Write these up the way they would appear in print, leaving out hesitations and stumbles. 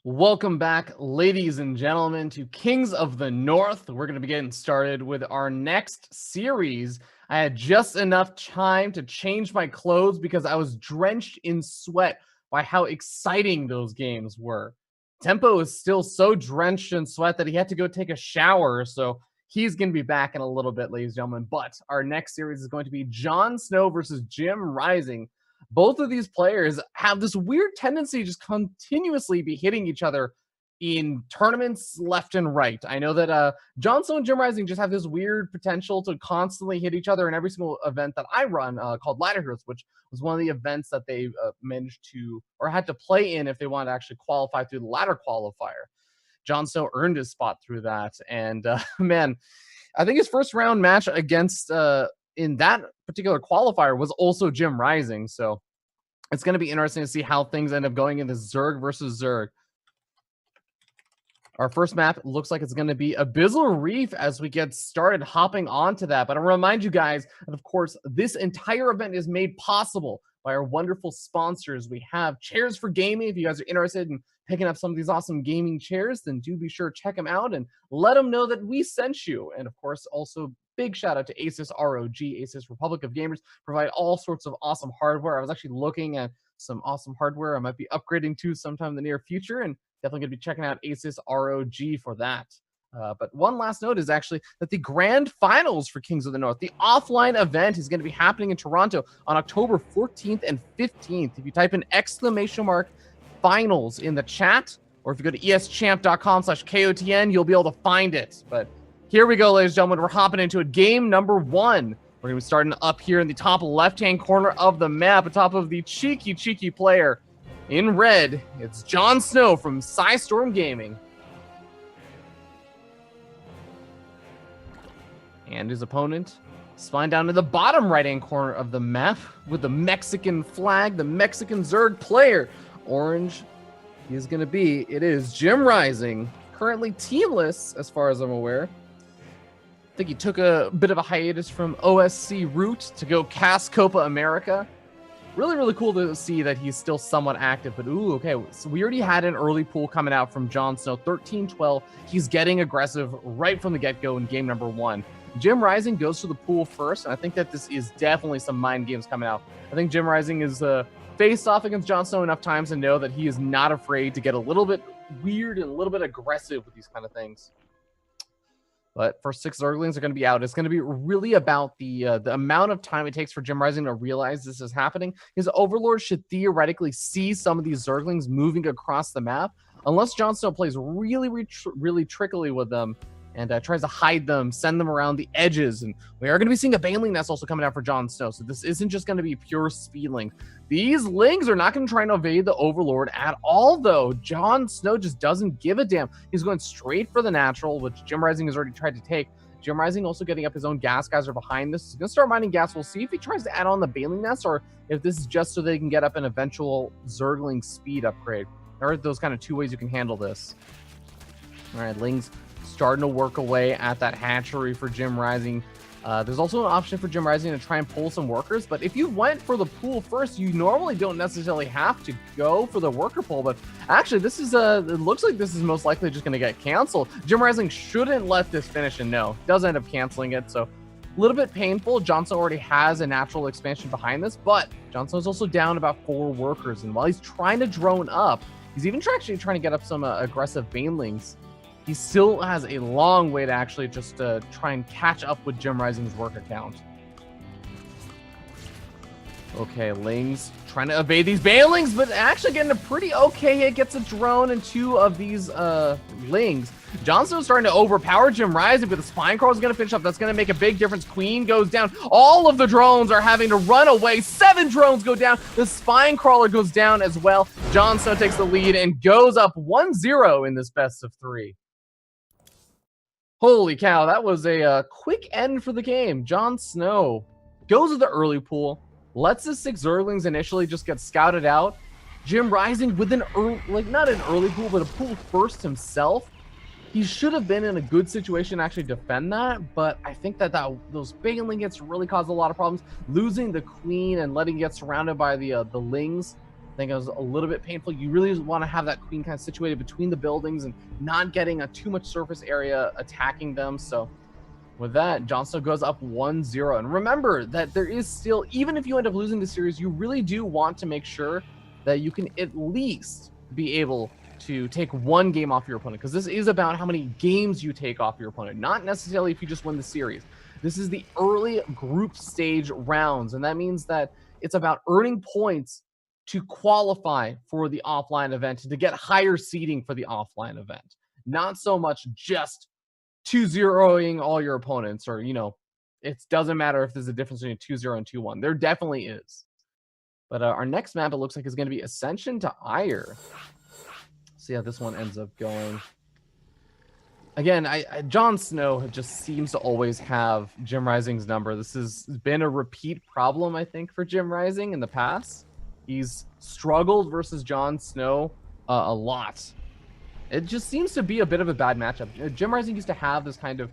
Welcome back, ladies and gentlemen, to Kings of the North. We're going to be getting started with our next series. I had just enough time to change my clothes because I was drenched in sweat by how exciting those games were. Tempo is still so drenched in sweat that he had to go take a shower, so he's going to be back in a little bit, ladies and gentlemen. But our next series is going to be JonSnow versus JimRising. Both of these players have this weird tendency to just continuously be hitting each other in tournaments left and right. I know that JonSnow and JimRising just have this weird potential to constantly hit each other in every single event that I run called Ladder Heroes, which was one of the events that they managed to or had to play in if they wanted to actually qualify through the ladder qualifier. JonSnow earned his spot through that, and man, I think his first round match against in that particular qualifier was also JimRising. So it's going to be interesting to see how things end up going in this Zerg versus Zerg. Our first map looks like it's going to be Abyssal Reef as we get started hopping onto that. But I'll remind you guys that, of course, this entire event is made possible by our wonderful sponsors. We have Chairs for Gaming. If you guys are interested in picking up some of these awesome gaming chairs, then do be sure to check them out and let them know that we sent you. And, of course, also big shout out to Asus ROG, Asus Republic of Gamers, provide all sorts of awesome hardware. I was actually looking at some awesome hardware I might be upgrading to sometime in the near future, and definitely going to be checking out Asus ROG for that. But one last note is actually that the grand finals for Kings of the North, the offline event, is going to be happening in Toronto on October 14th and 15th. If you type in !finals in the chat, or if you go to eschamp.com/KOTN, you'll be able to find it. But here we go, ladies and gentlemen. We're hopping into it. Game number one. We're going to be starting up here in the top left-hand corner of the map, atop of the cheeky player. In red, it's JonSnow from Storm Gaming. And his opponent is flying down to the bottom right-hand corner of the map with the Mexican flag, the Mexican Zerg player. Orange is going to be, it is JimRising, currently teamless as far as I'm aware. I think he took a bit of a hiatus from OSC Root to go cast Copa America. Really cool to see that he's still somewhat active. But ooh, okay, so we already had an early pool coming out from JonSnow, 13-12. He's getting aggressive right from the get-go in game number one. JimRising goes to the pool first, and I think that this is definitely some mind games coming out. I think JimRising is faced off against JonSnow enough times to know that he is not afraid to get a little bit weird and a little bit aggressive with these kind of things. But first 6 Zerglings are going to be out. It's going to be really about the amount of time it takes for JimRising to realize this is happening. His Overlord should theoretically see some of these Zerglings moving across the map, unless JonSnow plays really trickily with them and tries to hide them, send them around the edges. And we are going to be seeing a Baneling that's also coming out for JonSnow, so this isn't just going to be pure speed link. These Lings are not going to try and evade the Overlord at all, though. JonSnow just doesn't give a damn. He's going straight for the natural, which JimRising has already tried to take. JimRising also getting up his own gas geyser behind this. He's going to start mining gas. We'll see if he tries to add on the Baneling nest or if this is just so they can get up an eventual Zergling speed upgrade. There are those kind of two ways you can handle this. All right, Lings starting to work away at that hatchery for JimRising. There's also an option for JimRising to try and pull some workers, but if you went for the pool first, you normally don't necessarily have to go for the worker pull. But actually, this is it looks like this is most likely just going to get canceled. JimRising shouldn't let this finish, and no, does end up canceling it. So a little bit painful. JonSnow already has a natural expansion behind this, but JonSnow's also down about 4 workers, and while he's trying to drone up, he's even actually trying to get up some aggressive Banelings. He still has a long way to actually just try and catch up with JimRising's worker count. Okay, Lings trying to evade these Banelings, but actually getting a pretty okay hit. Gets a drone and 2 of these Lings. JonSnow's starting to overpower JimRising, but the Spine Crawler is going to finish up. That's going to make a big difference. Queen goes down. All of the drones are having to run away. 7 drones go down. The Spine Crawler goes down as well. JonSnow takes the lead and goes up 1-0 in this best of 3. Holy cow, that was a quick end for the game. JonSnow goes to the early pool, lets the 6 Zerglings initially just get scouted out. JimRising with an early, not an early pool, but a pool first himself. He should have been in a good situation to actually defend that, but I think that those Baneling hits really caused a lot of problems. Losing the Queen and letting it get surrounded by the Lings think it was a little bit painful. You really want to have that queen kind of situated between the buildings and not getting a too much surface area attacking them. So with that, JonSnow goes up 1-0. And remember that there is still, even if you end up losing the series, you really do want to make sure that you can at least be able to take one game off your opponent, because this is about how many games you take off your opponent, not necessarily if you just win the series. This is the early group stage rounds, and that means that it's about earning points to qualify for the offline event, to get higher seeding for the offline event. Not so much just 2-0ing all your opponents, or, you know, it doesn't matter if there's a difference between 2-0 and 2-1. There definitely is. But our next map, it looks like, is going to be Ascension to Ire. See how this one ends up going. Again, JonSnow just seems to always have JimRising's number. This has been a repeat problem, I think, for JimRising in the past. He's struggled versus JonSnow a lot. It just seems to be a bit of a bad matchup. JimRising used to have this kind of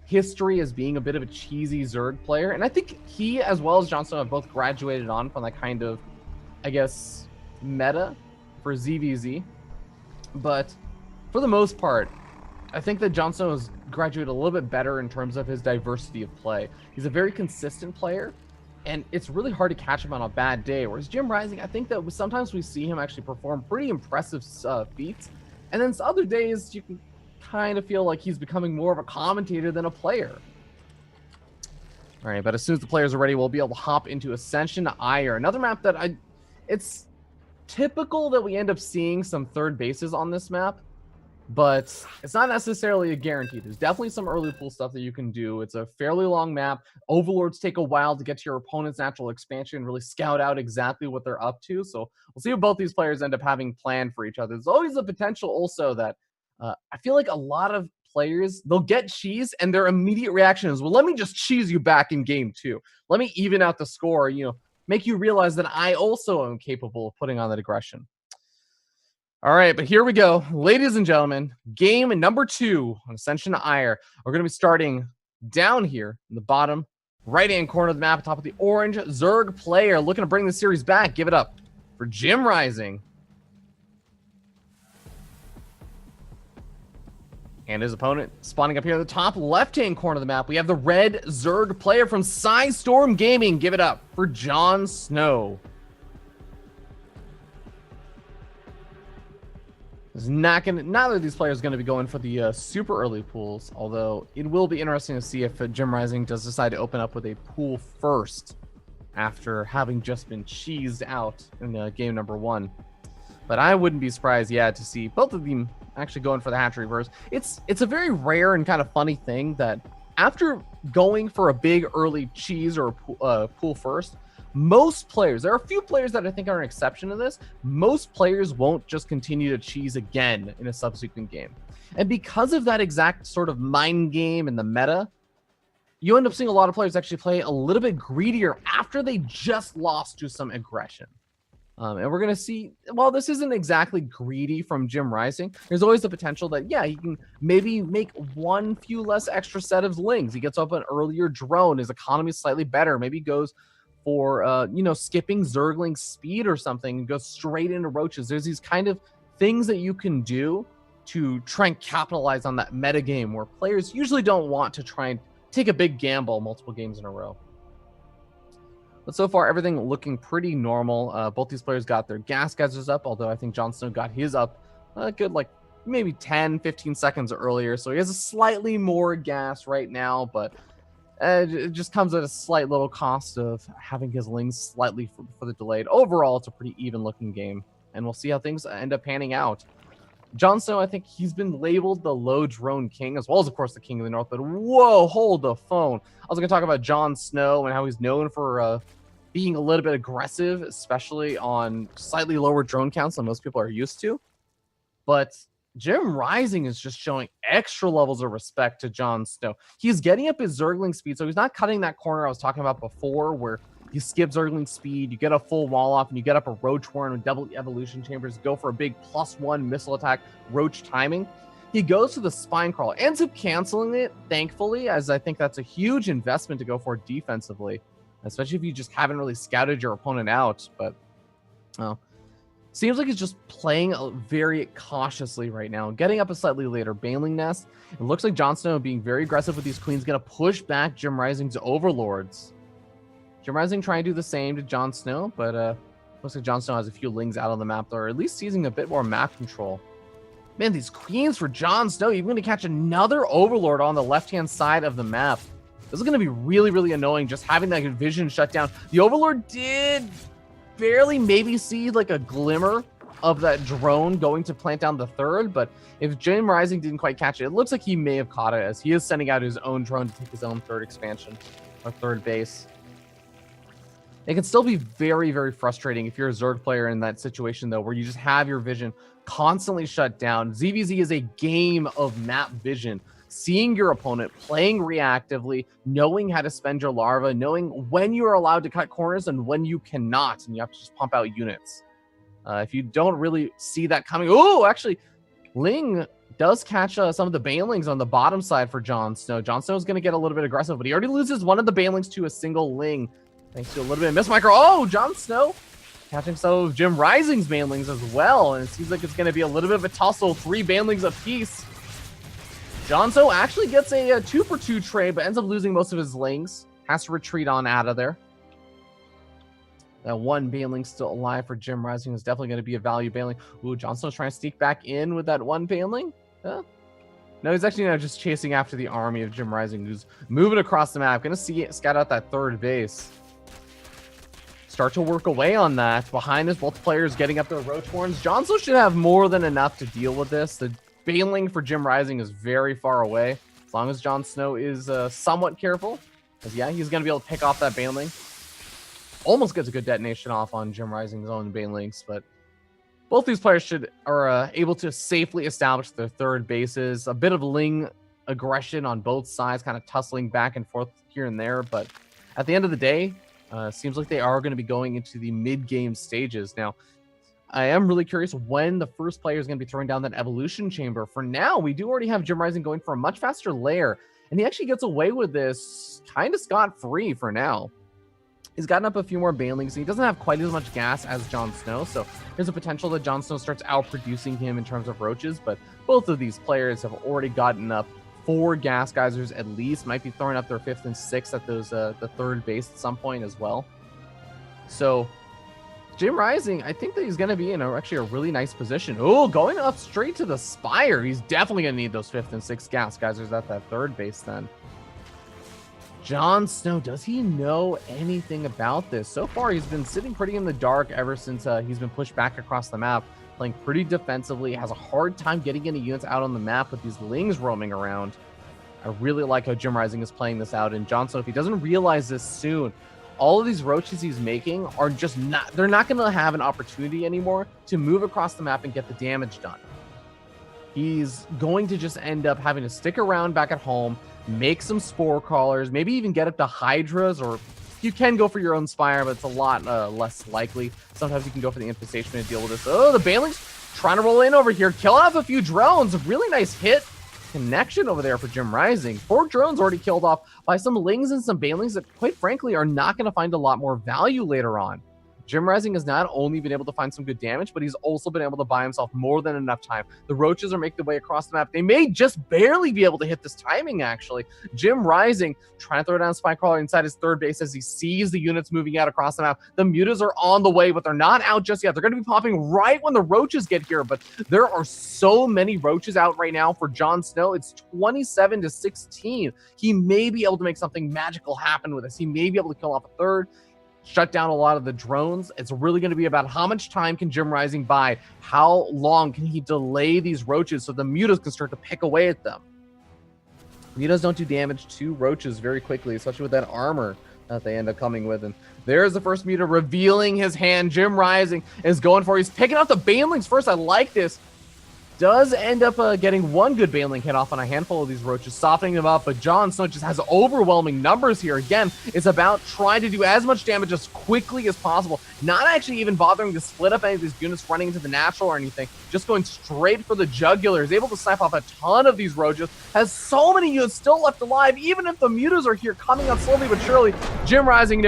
history as being a bit of a cheesy Zerg player, and I think he, as well as JonSnow, have both graduated on from that kind of, I guess, meta for ZVZ. But for the most part, I think that JonSnow has graduated a little bit better in terms of his diversity of play. He's a very consistent player, and it's really hard to catch him on a bad day. Whereas JimRising, I think that sometimes we see him actually perform pretty impressive feats, and then other days you can kind of feel like he's becoming more of a commentator than a player. All right, but as soon as the players are ready, we'll be able to hop into Ascension to Ire, another map that it's typical that we end up seeing some third bases on this map, but it's not necessarily a guarantee. There's definitely some early pool stuff that you can do. It's a fairly long map. Overlords take a while to get to your opponent's natural expansion and really scout out exactly what they're up to. So we'll see what both these players end up having planned for each other. There's always a potential also that I feel like a lot of players, they'll get cheese and their immediate reaction is, well, let me just cheese you back in game 2. Let me even out the score, you know, make you realize that I also am capable of putting on that aggression. All right, but here we go. Ladies and gentlemen, game number 2 on Ascension to Ire. We're going to be starting down here in the bottom right-hand corner of the map, atop of the orange Zerg player, looking to bring the series back. Give it up for JimRising. And his opponent spawning up here in the top left-hand corner of the map. We have the red Zerg player from Storm Gaming. Give it up for JonSnow. Neither of these players are going to be going for the super early pools, although it will be interesting to see if JimRising does decide to open up with a pool first after having just been cheesed out in game number 1. But I wouldn't be surprised, to see both of them actually going for the hatchery verse. It's a very rare and kind of funny thing that after going for a big early cheese or pool first, most players, there are a few players that I think are an exception to this, most players won't just continue to cheese again in a subsequent game. And because of that exact sort of mind game and the meta, you end up seeing a lot of players actually play a little bit greedier after they just lost to some aggression. And we're going to see, while this isn't exactly greedy from JimRising, there's always the potential that, he can maybe make one few less extra set of lings. He gets up an earlier drone. His economy is slightly better. Maybe goes for, skipping Zergling speed or something and goes straight into roaches. There's these kind of things that you can do to try and capitalize on that meta game where players usually don't want to try and take a big gamble multiple games in a row. But so far, everything looking pretty normal. Both these players got their gas geysers up, although I think JonSnow got his up a good, maybe 10, 15 seconds earlier. So he has a slightly more gas right now, but it just comes at a slight little cost of having his lings slightly for the delayed. Overall, it's a pretty even-looking game, and we'll see how things end up panning out. JonSnow, I think he's been labeled the low drone king, as well as, of course, the king of the north. But whoa, hold the phone. I was going to talk about JonSnow and how he's known for being a little bit aggressive, especially on slightly lower drone counts than most people are used to. But JimRising is just showing extra levels of respect to JonSnow. He's getting up his Zergling speed, so he's not cutting that corner I was talking about before, where you skip Zergling speed, you get a full wall off, and you get up a Roach Warren with double evolution chambers, go for a big +1 missile attack, Roach timing. He goes to the Spine Crawl, ends up canceling it, thankfully, as I think that's a huge investment to go for defensively, especially if you just haven't really scouted your opponent out. But, well, Seems like he's just playing very cautiously right now, getting up a slightly later Baneling Nest. It looks like JonSnow being very aggressive with these queens, going to push back JimRising's overlords. JimRising trying to do the same to JonSnow, but looks like JonSnow has a few lings out on the map, or at least seizing a bit more map control. Man, these queens for JonSnow, you're going to catch another overlord on the left-hand side of the map. This is going to be really, really annoying, just having that vision shut down. The overlord did barely maybe see like a glimmer of that drone going to plant down the third, but if JimRising didn't quite catch it, it looks like he may have caught it, as he is sending out his own drone to take his own third expansion, or third base. It can still be very, very frustrating if you're a Zerg player in that situation, though, where you just have your vision constantly shut down. ZVZ is a game of map vision. Seeing your opponent, playing reactively, knowing how to spend your larva, knowing when you are allowed to cut corners and when you cannot, and you have to just pump out units. If you don't really see that coming... Oh, actually, Ling does catch some of the Banelings on the bottom side for JonSnow. JonSnow is going to get a little bit aggressive, but he already loses one of the Banelings to a single Ling, thanks to a little bit of mismicro. Oh, JonSnow catching some of JimRising's Banelings as well, and it seems like it's going to be a little bit of a tussle, 3 Banelings apiece. JonSnow actually gets a 2-for-2 trade, but ends up losing most of his lings. Has to retreat on out of there. That one Baneling still alive for JimRising is definitely going to be a value Baneling. Ooh, JonSnow's trying to sneak back in with that one Baneling. Huh? No, he's actually just chasing after the army of JimRising, who's moving across the map. Going to scout out that third base. Start to work away on that. Behind us, both players getting up their roach horns. JonSnow should have more than enough to deal with this. The Baneling for JimRising is very far away, as long as JonSnow is somewhat careful. Because, yeah, he's going to be able to pick off that Baneling. Almost gets a good detonation off on JimRising's own Banelings, but both these players are able to safely establish their third bases. A bit of Ling aggression on both sides, kind of tussling back and forth here and there, but at the end of the day, seems like they are going to be going into the mid-game stages. Now, I am really curious when the first player is going to be throwing down that evolution chamber. For now, we do already have JimRising going for a much faster lair, and he actually gets away with this kind of scot-free for now. He's gotten up a few more Banelings. He doesn't have quite as much gas as JonSnow, so there's a potential that JonSnow starts outproducing him in terms of roaches, but both of these players have already gotten up 4 gas geysers at least. Might be throwing up their 5th and 6th at those the third base at some point as well. So JimRising, I think that he's going to be in actually a really nice position. Oh, going up straight to the Spire. He's definitely going to need those 5th and 6th gas geysers at that third base then. JonSnow, does he know anything about this? So far, he's been sitting pretty in the dark ever since he's been pushed back across the map, playing pretty defensively, has a hard time getting any units out on the map with these Lings roaming around. I really like how JimRising is playing this out, and JonSnow, if he doesn't realize this soon, all of these roaches he's making are just they're not going to have an opportunity anymore to move across the map and get the damage done. He's going to just end up having to stick around back at home, make some spore crawlers, maybe even get up to hydras, or you can go for your own spire, but it's a lot less likely. Sometimes you can go for the infestation to deal with this. Oh, the Baneling's trying to roll in over here, kill off a few drones. A really nice hit connection over there for JimRising. 4 drones already killed off by some Lings and some Banelings that, quite frankly, are not going to find a lot more value later on. JimRising has not only been able to find some good damage, but he's also been able to buy himself more than enough time. The roaches are making their way across the map. They may just barely be able to hit this timing, actually. JimRising trying to throw down a spy crawler inside his third base as he sees the units moving out across the map. The mutas are on the way, but they're not out just yet. They're going to be popping right when the roaches get here, but there are so many roaches out right now for JonSnow. It's 27-16. He may be able to make something magical happen with this. He may be able to kill off a third, shut down a lot of the drones. It's really going to be about how much time can JimRising buy? How long can he delay these roaches so the mutas can start to pick away at them? Mutas don't do damage to roaches very quickly, especially with that armor that they end up coming with. And there's the first muta revealing his hand. JimRising is going for it. He's picking up the Banelings first. I like this. does end up getting one good Baneling hit off on a handful of these roaches, softening them up, but JonSnow just has overwhelming numbers here. Again, it's about trying to do as much damage as quickly as possible, not actually even bothering to split up any of these units running into the natural or anything, just going straight for the jugular. Is able to snipe off a ton of these roaches, has so many units still left alive, even if the mutas are here coming up slowly but surely. JimRising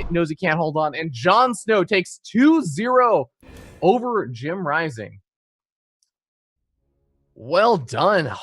knows he can't hold on, and JonSnow takes 2-0 over JimRising. Well done.